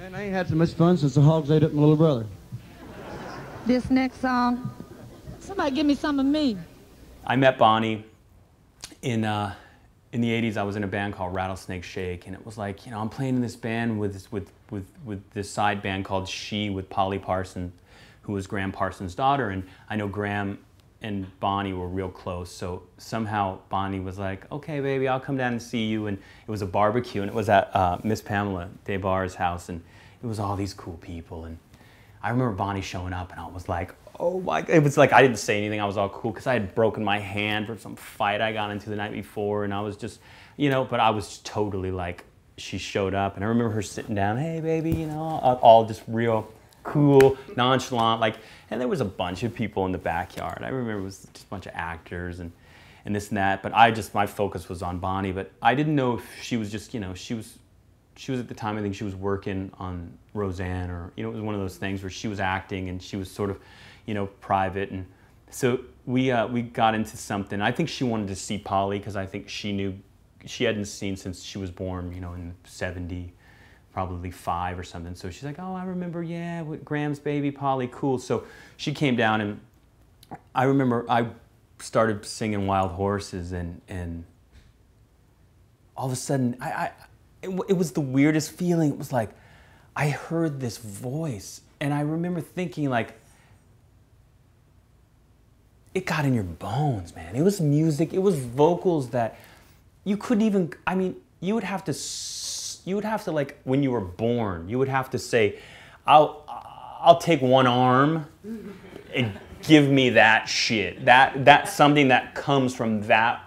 Man, I ain't had so much fun since the hogs ate up my little brother. This next song, somebody give me some of me. I met Bonnie in the 80s. I was in a band called Rattlesnake Shake, and it was like, you know, I'm playing in this band with this side band called She with Polly Parsons, who was Graham Parsons' daughter, and I know Graham and Bonnie were real close, so somehow Bonnie was like, okay, baby, I'll come down and see you, and it was a barbecue, and it was at Miss Pamela DeBar's house, and it was all these cool people, and I remember Bonnie showing up, and I was like, oh my God. It was like I didn't say anything, I was all cool, because I had broken my hand from some fight I got into the night before, and I was just, you know, but I was totally like, she showed up, and I remember her sitting down, hey, baby, you know, all just real cool, nonchalant, like, and there was a bunch of people in the backyard. I remember it was just a bunch of actors and this and that, but my focus was on Bonnie, but I didn't know if she was just, you know, she was at the time, I think she was working on Roseanne, or, you know, it was one of those things where she was acting and she was sort of, you know, private, and so we got into something. I think she wanted to see Polly, because I think she knew, she hadn't seen since she was born, you know, in 70. Probably 5 or something. So she's like, oh, I remember, yeah, with Graham's baby, Polly, cool. So she came down, and I remember I started singing Wild Horses, and all of a sudden, it was the weirdest feeling. It was like, I heard this voice, and I remember thinking, like, it got in your bones, man. It was music, it was vocals that you couldn't even, I mean, you would have to, like, when you were born, you would have to say, I'll take one arm and give me that shit. That's something that comes from that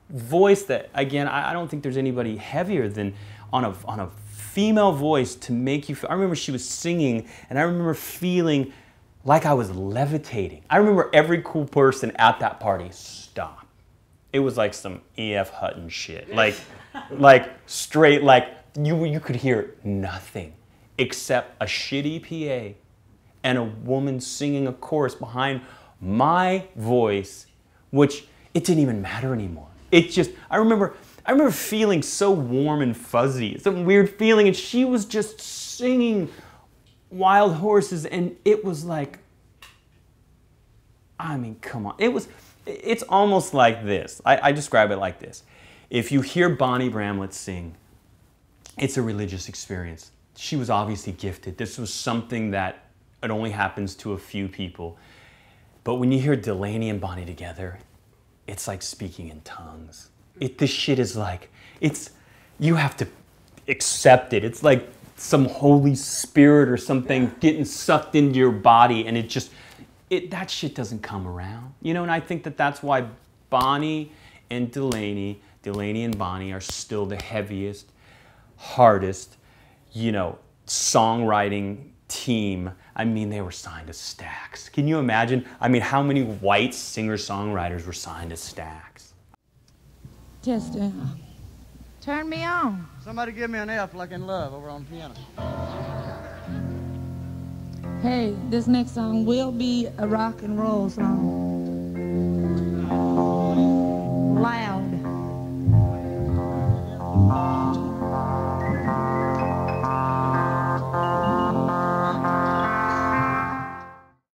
voice that, again, I don't think there's anybody heavier than on a female voice to make you feel. I remember she was singing, and I remember feeling like I was levitating. I remember every cool person at that party stopped. It was like some E.F. Hutton shit. Like straight, like you could hear nothing except a shitty PA and a woman singing a chorus behind my voice, which it didn't even matter anymore. It just, I remember feeling so warm and fuzzy, some weird feeling, and she was just singing Wild Horses, and it was like, I mean, come on. It's almost like this. I describe it like this. If you hear Bonnie Bramlett sing, it's a religious experience. She was obviously gifted. This was something that it only happens to a few people. But when you hear Delaney and Bonnie together, it's like speaking in tongues. This shit is like, you have to accept it. It's like some Holy Spirit or something getting sucked into your body, and that shit doesn't come around. You know, and I think that's why Bonnie and Delaney and Bonnie are still the heaviest, hardest, you know, songwriting team. I mean, they were signed to Stax. Can you imagine? I mean, how many white singer-songwriters were signed to Stax? Just turn me on. Somebody give me an F like in Love over on the piano. Hey, this next song will be a rock and roll song.